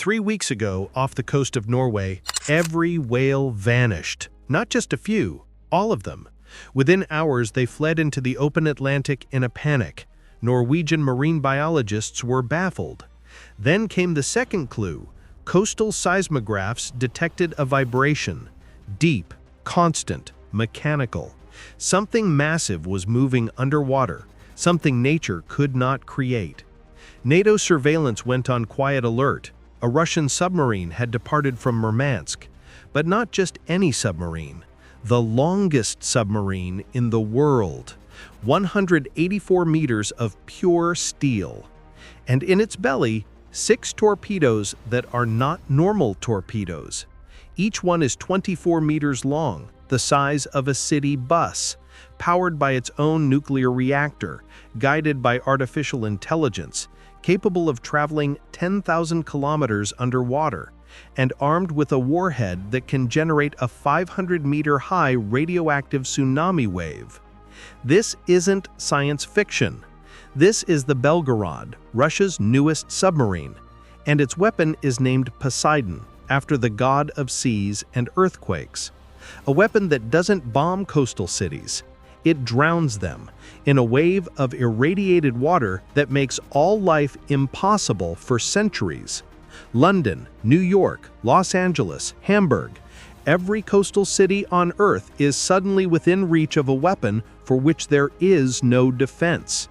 3 weeks ago, off the coast of Norway, every whale vanished. Not just a few, all of them. Within hours, they fled into the open Atlantic in a panic. Norwegian marine biologists were baffled. Then came the second clue. Coastal seismographs detected a vibration. Deep, constant, mechanical. Something massive was moving underwater, something nature could not create. NATO surveillance went on quiet alert. A Russian submarine had departed from Murmansk. But not just any submarine. The longest submarine in the world. 184 meters of pure steel. And in its belly, 6 torpedoes that are not normal torpedoes. Each one is 24 meters long, the size of a city bus, powered by its own nuclear reactor, guided by artificial intelligence, capable of traveling 10,000 kilometers underwater, and armed with a warhead that can generate a 500-meter-high radioactive tsunami wave. This isn't science fiction. This is the Belgorod, Russia's newest submarine, and its weapon is named Poseidon, after the god of seas and earthquakes. A weapon that doesn't bomb coastal cities. It drowns them in a wave of irradiated water that makes all life impossible for centuries. London, New York, Los Angeles, Hamburg. Every coastal city on Earth is suddenly within reach of a weapon for which there is no defense.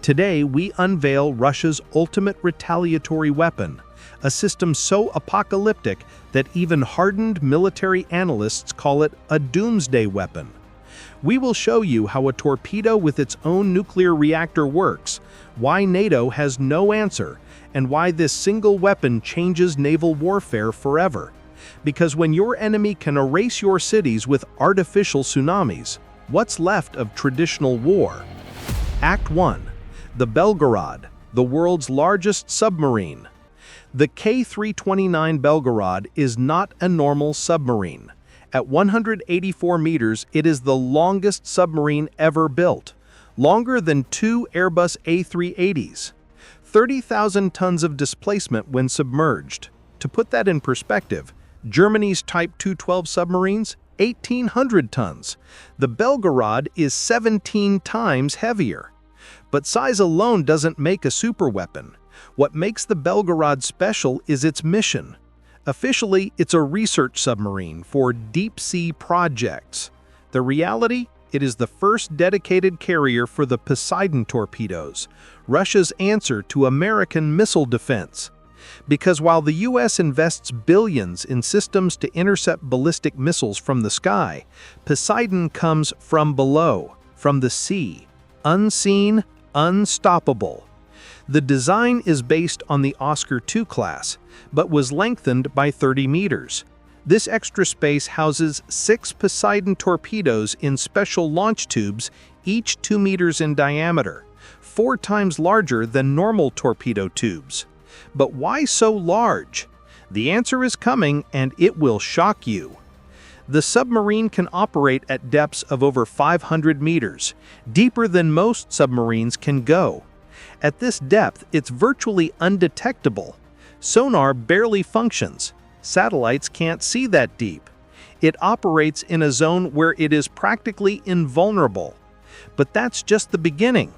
Today, we unveil Russia's ultimate retaliatory weapon, a system so apocalyptic that even hardened military analysts call it a doomsday weapon. We will show you how a torpedo with its own nuclear reactor works, why NATO has no answer, and why this single weapon changes naval warfare forever. Because when your enemy can erase your cities with artificial tsunamis, what's left of traditional war? Act 1. The Belgorod, the world's largest submarine. The K-329 Belgorod is not a normal submarine. At 184 meters, it is the longest submarine ever built, longer than 2 Airbus A380s. 30,000 tons of displacement when submerged. To put that in perspective, Germany's Type 212 submarines, 1,800 tons. The Belgorod is 17 times heavier. But size alone doesn't make a superweapon. What makes the Belgorod special is its mission. Officially, it's a research submarine for deep-sea projects. The reality? It is the first dedicated carrier for the Poseidon torpedoes, Russia's answer to American missile defense. Because while the U.S. invests billions in systems to intercept ballistic missiles from the sky, Poseidon comes from below, from the sea. Unseen, unstoppable. The design is based on the Oscar II class, but was lengthened by 30 meters. This extra space houses 6 Poseidon torpedoes in special launch tubes, each 2 meters in diameter, 4 times larger than normal torpedo tubes. But why so large? The answer is coming, and it will shock you. The submarine can operate at depths of over 500 meters, deeper than most submarines can go. At this depth, it's virtually undetectable. Sonar barely functions. Satellites can't see that deep. It operates in a zone where it is practically invulnerable. But that's just the beginning.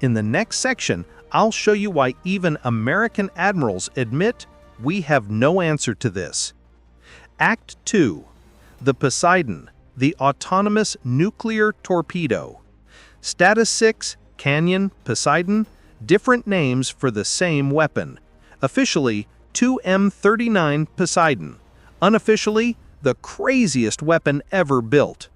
In the next section, I'll show you why even American admirals admit we have no answer to this. Act 2. The Poseidon, the autonomous nuclear torpedo. Status 6, Canyon, Poseidon, different names for the same weapon. Officially, 2M39 Poseidon. Unofficially, the craziest weapon ever built.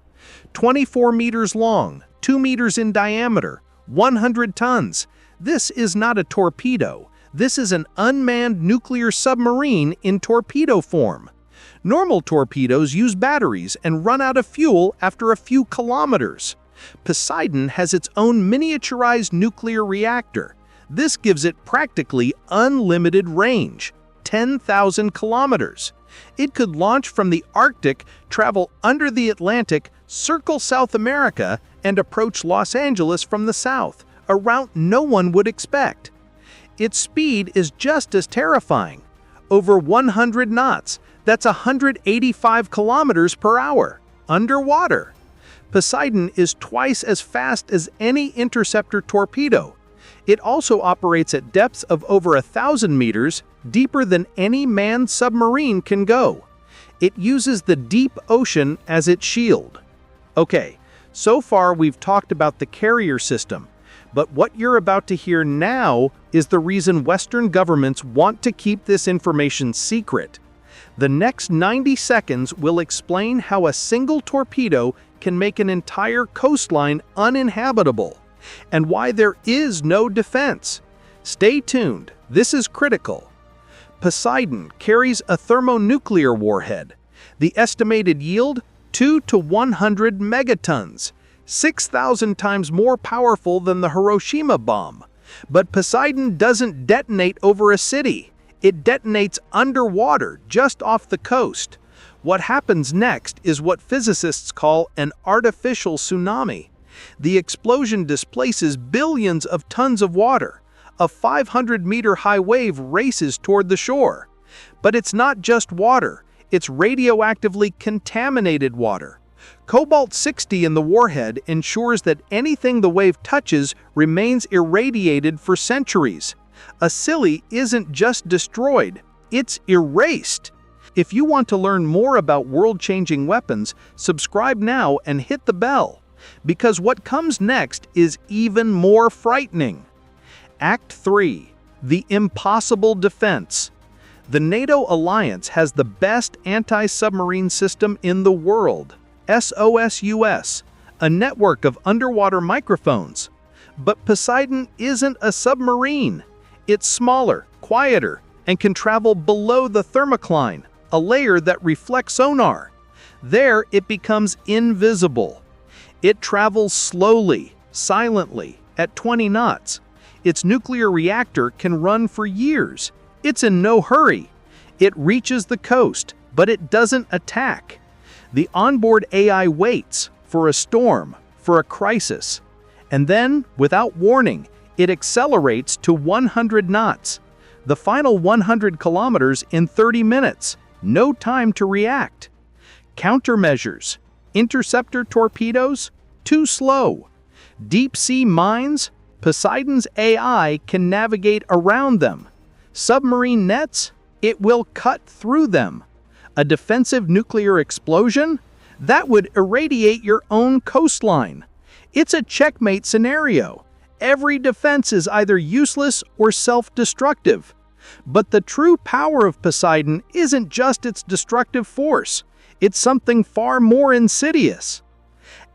24 meters long, 2 meters in diameter, 100 tons. This is not a torpedo. This is an unmanned nuclear submarine in torpedo form. Normal torpedoes use batteries and run out of fuel after a few kilometers. Poseidon has its own miniaturized nuclear reactor. This gives it practically unlimited range, 10,000 kilometers. It could launch from the Arctic, travel under the Atlantic, circle South America, and approach Los Angeles from the south, a route no one would expect. Its speed is just as terrifying. over 100 knots. That's 185 kilometers per hour, underwater. Poseidon is twice as fast as any interceptor torpedo. It also operates at depths of over 1,000 meters, deeper than any manned submarine can go. It uses the deep ocean as its shield. Okay, so far we've talked about the carrier system, but what you're about to hear now is the reason Western governments want to keep this information secret. The next 90 seconds will explain how a single torpedo can make an entire coastline uninhabitable, and why there is no defense. Stay tuned, this is critical. Poseidon carries a thermonuclear warhead. The estimated yield, 2 to 100 megatons, 6,000 times more powerful than the Hiroshima bomb. But Poseidon doesn't detonate over a city. It detonates underwater, just off the coast. What happens next is what physicists call an artificial tsunami. The explosion displaces billions of tons of water. A 500-meter-high wave races toward the shore. But it's not just water, it's radioactively contaminated water. Cobalt-60 in the warhead ensures that anything the wave touches remains irradiated for centuries. A Scilly isn't just destroyed, it's erased. If you want to learn more about world-changing weapons, subscribe now and hit the bell, because what comes next is even more frightening. Act 3. The Impossible Defense. The NATO alliance has the best anti-submarine system in the world, SOSUS, a network of underwater microphones. But Poseidon isn't a submarine. It's smaller, quieter, and can travel below the thermocline, a layer that reflects sonar. There, it becomes invisible. It travels slowly, silently, at 20 knots. Its nuclear reactor can run for years. It's in no hurry. It reaches the coast, but it doesn't attack. The onboard AI waits for a storm, for a crisis. And then, without warning, it accelerates to 100 knots. The final 100 kilometers in 30 minutes. No time to react. Countermeasures. Interceptor torpedoes? Too slow. Deep-sea mines? Poseidon's AI can navigate around them. Submarine nets? It will cut through them. A defensive nuclear explosion? That would irradiate your own coastline. It's a checkmate scenario. Every defense is either useless or self-destructive. But the true power of Poseidon isn't just its destructive force. It's something far more insidious.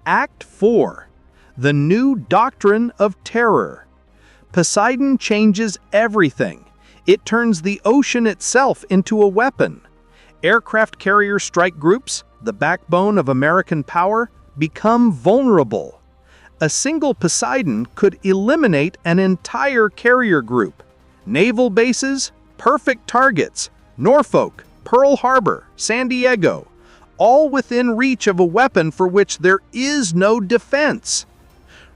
Act 4. The New Doctrine of Terror. Poseidon changes everything. It turns the ocean itself into a weapon. Aircraft carrier strike groups, the backbone of American power, become vulnerable. A single Poseidon could eliminate an entire carrier group. Naval bases, perfect targets, Norfolk, Pearl Harbor, San Diego, all within reach of a weapon for which there is no defense.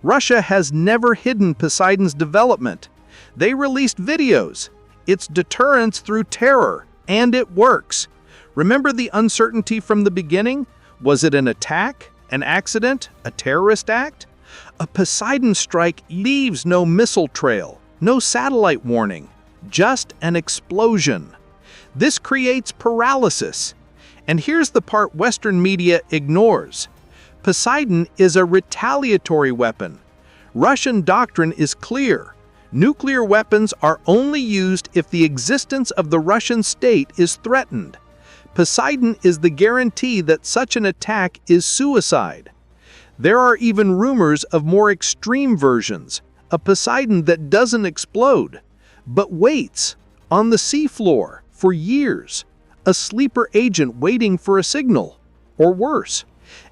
Russia has never hidden Poseidon's development. They released videos. It's deterrence through terror, and it works. Remember the uncertainty from the beginning? Was it an attack, an accident, a terrorist act? A Poseidon strike leaves no missile trail, no satellite warning, just an explosion. This creates paralysis. And here's the part Western media ignores. Poseidon is a retaliatory weapon. Russian doctrine is clear. Nuclear weapons are only used if the existence of the Russian state is threatened. Poseidon is the guarantee that such an attack is suicide. There are even rumors of more extreme versions, a Poseidon that doesn't explode, but waits on the seafloor for years, a sleeper agent waiting for a signal, or worse,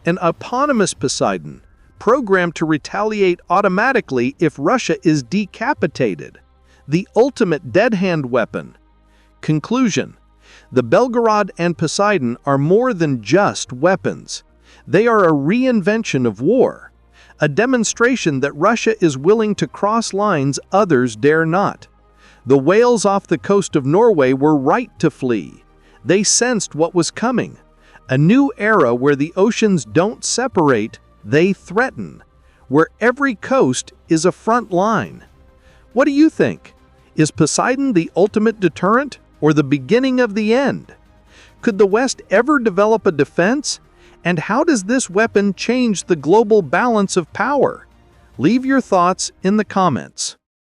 an eponymous Poseidon, programmed to retaliate automatically if Russia is decapitated. The ultimate dead-hand weapon. Conclusion. The Belgorod and Poseidon are more than just weapons. They are a reinvention of war, a demonstration that Russia is willing to cross lines others dare not. The whales off the coast of Norway were right to flee. They sensed what was coming. A new era where the oceans don't separate, they threaten. Where every coast is a front line. What do you think? Is Poseidon the ultimate deterrent or the beginning of the end? Could the West ever develop a defense? And how does this weapon change the global balance of power? Leave your thoughts in the comments.